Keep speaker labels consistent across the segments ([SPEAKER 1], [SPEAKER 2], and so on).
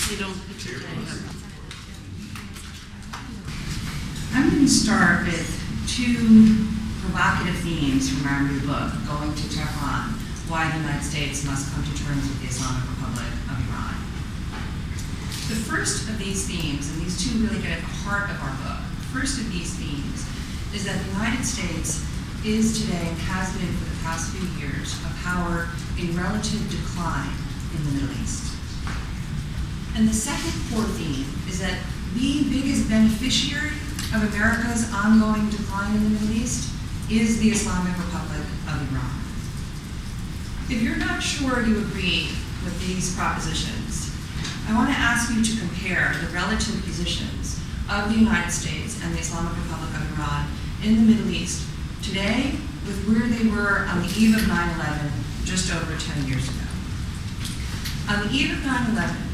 [SPEAKER 1] You don't put your hand up.
[SPEAKER 2] I'm going to start with two provocative themes from our new book, Going to Tehran, Why the United States Must Come to Terms with the Islamic Republic of Iran. The first of these themes, and these two really get at the heart of our book, the first of these themes is that the United States is today and has been for the past few years a power in relative decline in the Middle East. And the second core theme is that the biggest beneficiary of America's ongoing decline in the Middle East is the Islamic Republic of Iran. If you're not sure you agree with these propositions, I want to ask you to compare the relative positions of the United States and the Islamic Republic of Iran in the Middle East today with where they were on the eve of 9/11 just over 10 years ago. On the eve of 9/11,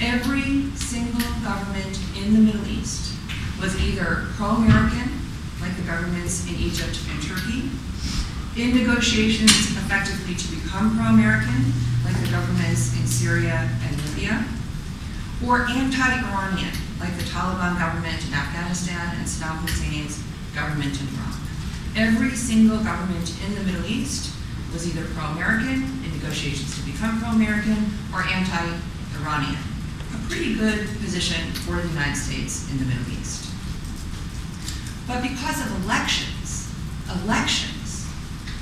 [SPEAKER 2] every single government in the Middle East was either pro-American, like the governments in Egypt and Turkey, in negotiations effectively to become pro-American, like the governments in Syria and Libya, or anti-Iranian, like the Taliban government in Afghanistan and Saddam Hussein's government in Iraq. Every single government in the Middle East was either pro-American in negotiations to become pro-American or anti-Iranian. A pretty good position for the United States in the Middle East. But because of elections,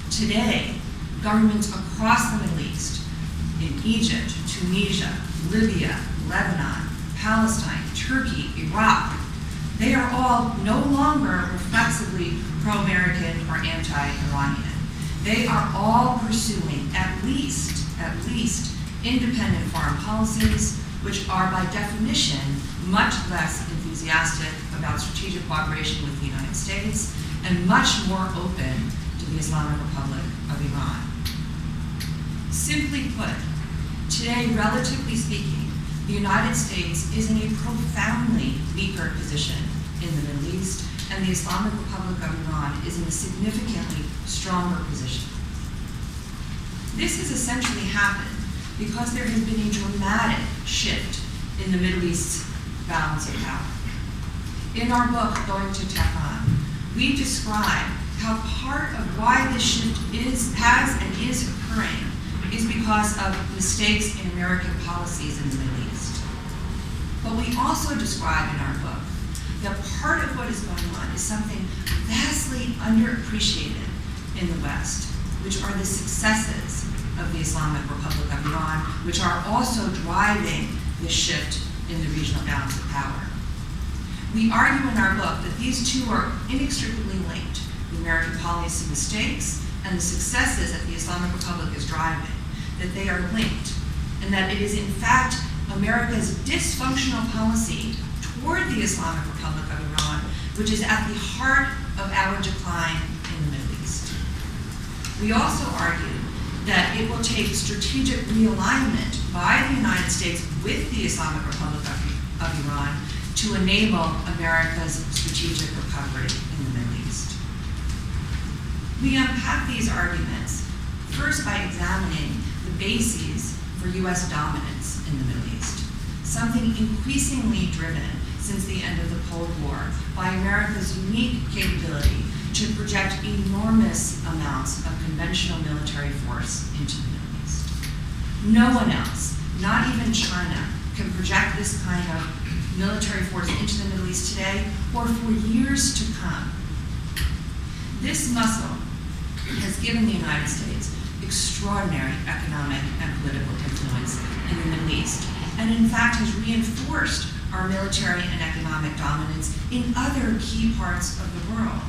[SPEAKER 2] today, governments across the Middle East, in Egypt, Tunisia, Libya, Lebanon, Palestine, Turkey, Iraq, they are all no longer reflexively pro-American or anti-Iranian. They are all pursuing at least independent foreign policies, which are by definition much less enthusiastic about strategic cooperation with the United States and much more open to the Islamic Republic of Iran. Simply put, today, relatively speaking, the United States is in a profoundly weaker position in the Middle East, and the Islamic Republic of Iran is in a significantly stronger position. This has essentially happened because there has been a dramatic shift in the Middle East's balance of power. In our book, Going to Tehran, we describe how part of why this shift has and is occurring is because of mistakes in American policies in the Middle East. But we also describe in our book that part of what is going on is something vastly underappreciated in the West, which are the successes of the Islamic Republic of Iran, which are also driving this shift in the regional balance of power. We argue in our book that these two are inextricably linked, the American policy mistakes and the successes that the Islamic Republic is driving, that they are linked, and that it is in fact America's dysfunctional policy toward the Islamic Republic of Iran, which is at the heart of our decline in the Middle East. We also argue that it will take strategic realignment by the United States with the Islamic Republic of Iran to enable America's strategic recovery in the Middle East. We unpack these arguments first by examining the bases for U.S. dominance in the Middle East, something increasingly driven since the end of the Cold War by America's unique capability to project enormous amounts of conventional military force into the Middle East. No one else, not even China, can project this kind of military force into the Middle East today or for years to come. This muscle has given the United States extraordinary economic and political influence in the Middle East, and in fact has reinforced our military and economic dominance in other key parts of the world.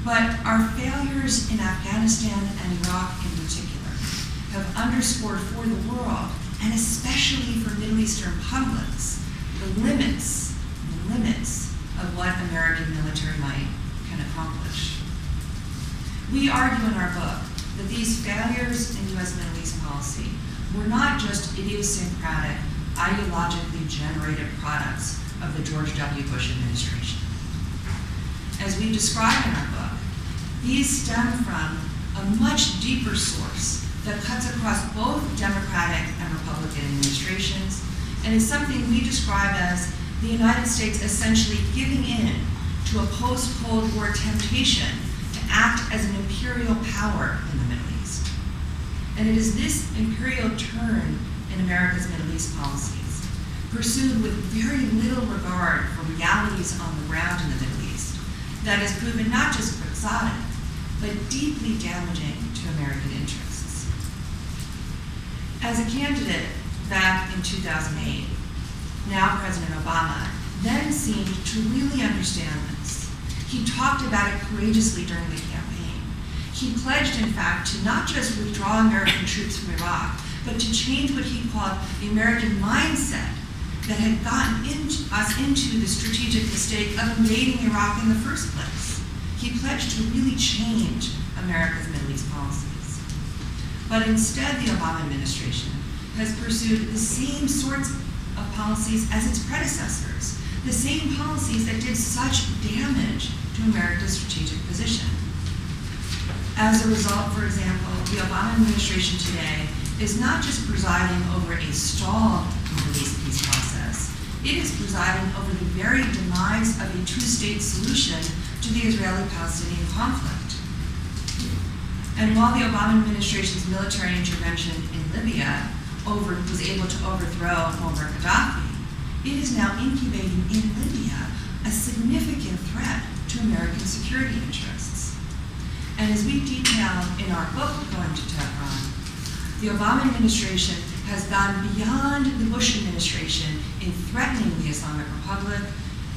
[SPEAKER 2] But our failures in Afghanistan and Iraq in particular have underscored for the world, and especially for Middle Eastern publics, the limits of what American military might can accomplish. We argue in our book that these failures in U.S. Middle East policy were not just idiosyncratic, ideologically generated products of the George W. Bush administration. As we describe in our book, these stem from a much deeper source that cuts across both Democratic and Republican administrations and is something we describe as the United States essentially giving in to a post-Cold War temptation to act as an imperial power in the Middle East. And it is this imperial turn in America's Middle East policies, pursued with very little regard for realities on the ground in the Middle East, that has proven not just quixotic, but deeply damaging to American interests. As a candidate back in 2008, now President Obama then seemed to really understand this. He talked about it courageously during the campaign. He pledged, in fact, to not just withdraw American troops from Iraq, but to change what he called the American mindset that had gotten us into the strategic mistake of invading Iraq in the first place. He pledged to really change America's Middle East policies. But instead, the Obama administration has pursued the same sorts of policies as its predecessors, the same policies that did such damage to America's strategic position. As a result, for example, the Obama administration today is not just presiding over a stalled Middle East peace process, it is presiding over the very demise of a two-state solution to the Israeli-Palestinian conflict. And while the Obama administration's military intervention in Libya was able to overthrow Muammar Gaddafi, it is now incubating in Libya a significant threat to American security interests. And as we detailed in our book, Going to Tehran, the Obama administration has gone beyond the Bush administration in threatening the Islamic Republic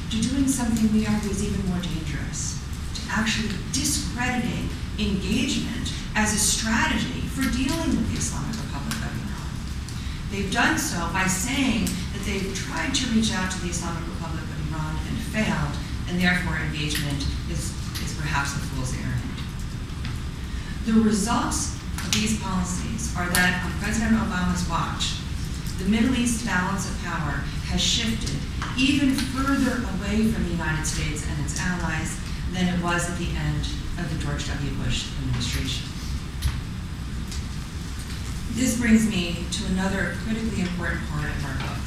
[SPEAKER 2] to doing something we argue is even more dangerous, to actually discrediting engagement as a strategy for dealing with the Islamic Republic of Iran. They've done so by saying that they've tried to reach out to the Islamic Republic of Iran and failed, and therefore engagement is perhaps a fool's errand. The results of these policies are that on President Obama's watch, the Middle East balance of power has shifted even further away from the United States and its allies than it was at the end of the George W. Bush administration. This brings me to another critically important part of our book,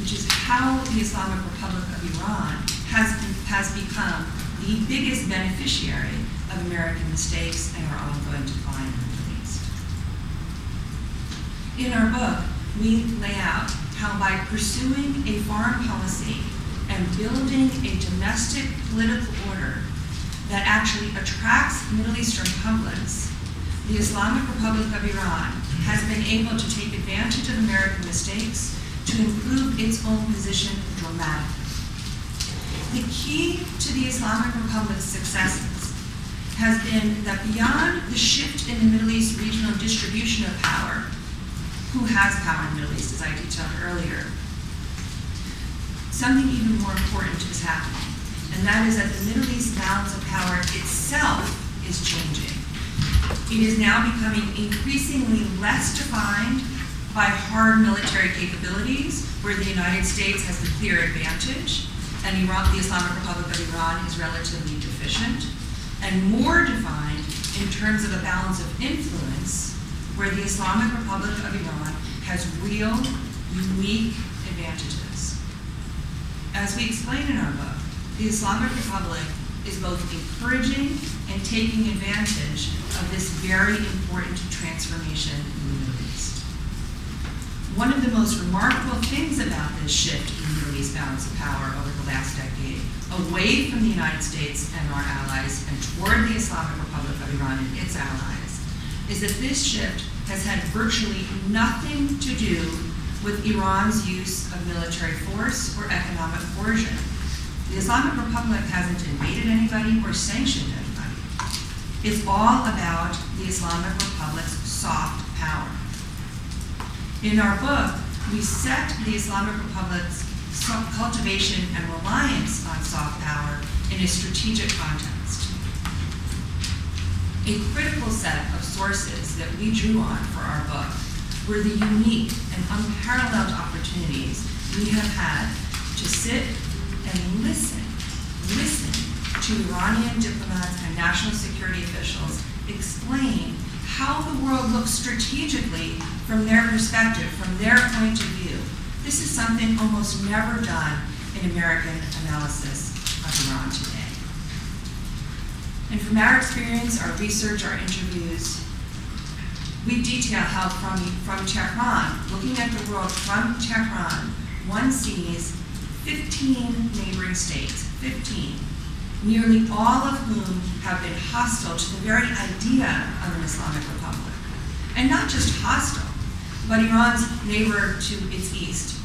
[SPEAKER 2] which is how the Islamic Republic of Iran has become the biggest beneficiary of American mistakes and our ongoing decline in the Middle East. In our book, we lay out how by pursuing a foreign policy and building a domestic political order that actually attracts Middle Eastern publics, the Islamic Republic of Iran has been able to take advantage of American mistakes to improve its own position dramatically. The key to the Islamic Republic's successes has been that beyond the shift in the Middle East regional distribution of power, who has power in the Middle East, as I detailed earlier, something even more important is happening, and that is that the Middle East balance of power itself is changing. It is now becoming increasingly less defined by hard military capabilities, where the United States has the clear advantage, and the Islamic Republic of Iran is relatively deficient, and more defined in terms of a balance of influence, where the Islamic Republic of Iran has real, unique advantages. As we explain in our book, the Islamic Republic is both encouraging and taking advantage of this very important transformation in the Middle East. One of the most remarkable things about this shift in the Middle East balance of power over the last decade, away from the United States and our allies and toward the Islamic Republic of Iran and its allies, is that this shift has had virtually nothing to do with Iran's use of military force or economic coercion. The Islamic Republic hasn't invaded anybody or sanctioned anybody. It's all about the Islamic Republic's soft power. In our book, we set the Islamic Republic's cultivation and reliance on soft power in a strategic context. A critical set of sources that we drew on for our book were the unique and unparalleled opportunities we have had to sit and listen to Iranian diplomats and national security officials explain how the world looks strategically from their perspective, from their point of view. This is something almost never done in American analysis of Iran today. And from our experience, our research, our interviews, we detail how from Tehran, looking at the world from Tehran, one sees 15 neighboring states, 15, nearly all of whom have been hostile to the very idea of an Islamic Republic. And not just hostile, but Iran's neighbor to its east,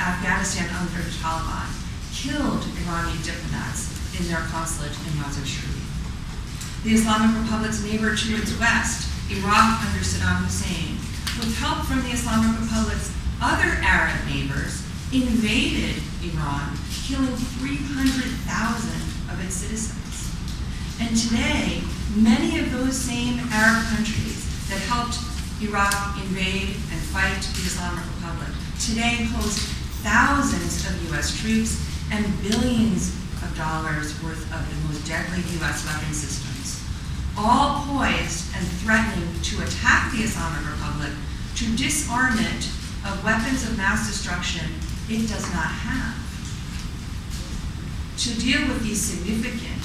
[SPEAKER 2] Afghanistan under the Taliban, killed Iranian diplomats in their consulate in Mazar Sharif. The Islamic Republic's neighbor to its west, Iraq under Saddam Hussein, with help from the Islamic Republic's other Arab neighbors, invaded Iran, killing 300,000 of its citizens. And today, many of those same Arab countries that helped Iraq invade and fight the Islamic Republic today host thousands of U.S. troops and billions of dollars worth of the most deadly U.S. weapon systems, all poised and threatening to attack the Islamic Republic to disarm it of weapons of mass destruction it does not have. To deal with these significant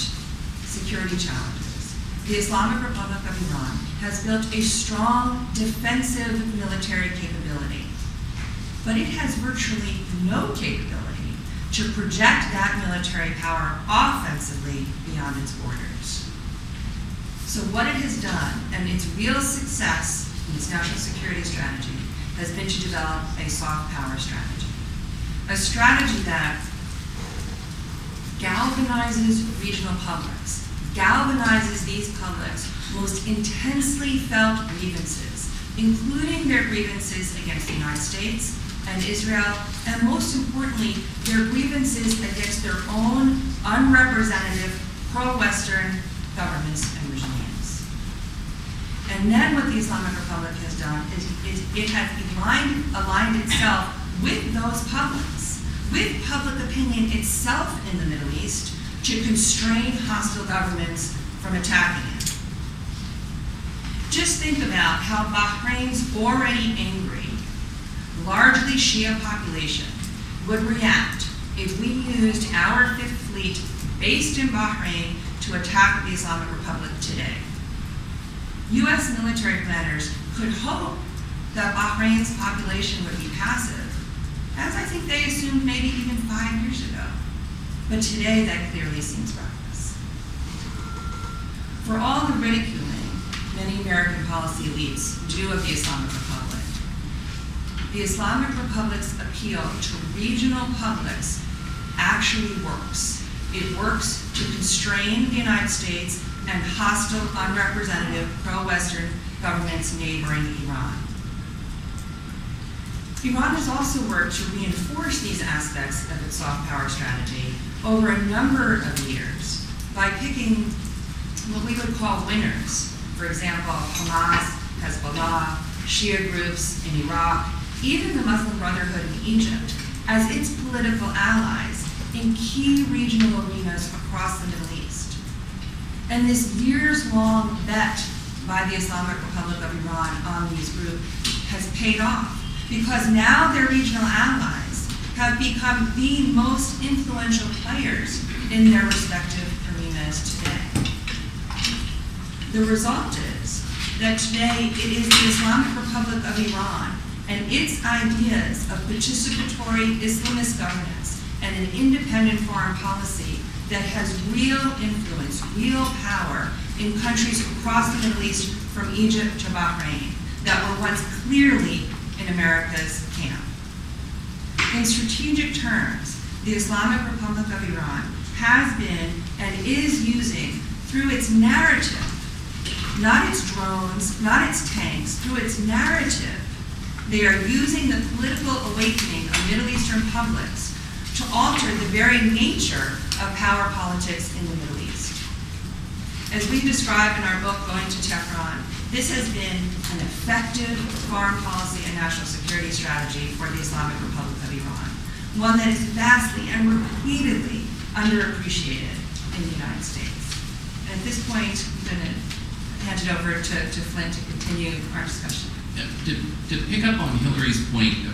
[SPEAKER 2] security challenges, the Islamic Republic of Iran has built a strong defensive military capability, but it has virtually no capability to project that military power offensively beyond its borders. So what it has done, and its real success in its national security strategy, has been to develop a soft power strategy. A strategy that galvanizes regional publics, galvanizes these publics' most intensely felt grievances, including their grievances against the United States and Israel, and most importantly, their grievances against their own unrepresentative pro-Western governments and regimes. And then what the Islamic Republic has done is it has aligned itself with those publics, with public opinion itself in the Middle East, to constrain hostile governments from attacking it. Just think about how Bahrain's already angry, largely Shia population would react if we used our Fifth Fleet based in Bahrain to attack the Islamic Republic today. U.S. military planners could hope that Bahrain's population would be passive, as I think they assumed maybe even 5 years ago. But today, that clearly seems reckless. For all the ridiculing many American policy elites do of the Islamic Republic, the Islamic Republic's appeal to regional publics actually works. It works to constrain the United States and hostile, unrepresentative, pro-Western governments neighboring Iran. Iran has also worked to reinforce these aspects of its soft power strategy over a number of years by picking what we would call winners. For example, Hamas, Hezbollah, Shia groups in Iraq, even the Muslim Brotherhood in Egypt, as its political allies in key regional arenas across the Middle East. And this years-long bet by the Islamic Republic of Iran on these groups has paid off, because now their regional allies have become the most influential players in their respective arenas today. The result is that today it is the Islamic Republic of Iran and its ideas of participatory Islamist governance and an independent foreign policy that has real influence, real power in countries across the Middle East, from Egypt to Bahrain, that were once clearly in America's camp. In strategic terms, the Islamic Republic of Iran has been and is using, through its narrative, not its drones, not its tanks, through its narrative, they are using the political awakening of Middle Eastern publics to alter the very nature of power politics in the Middle East. As we describe in our book, Going to Tehran, this has been an effective foreign policy and national security strategy for the Islamic Republic of Iran, one that is vastly and repeatedly underappreciated in the United States. And at this point, I'm going to hand it over to Flint to continue our discussion.
[SPEAKER 1] To pick up on Hilary's point about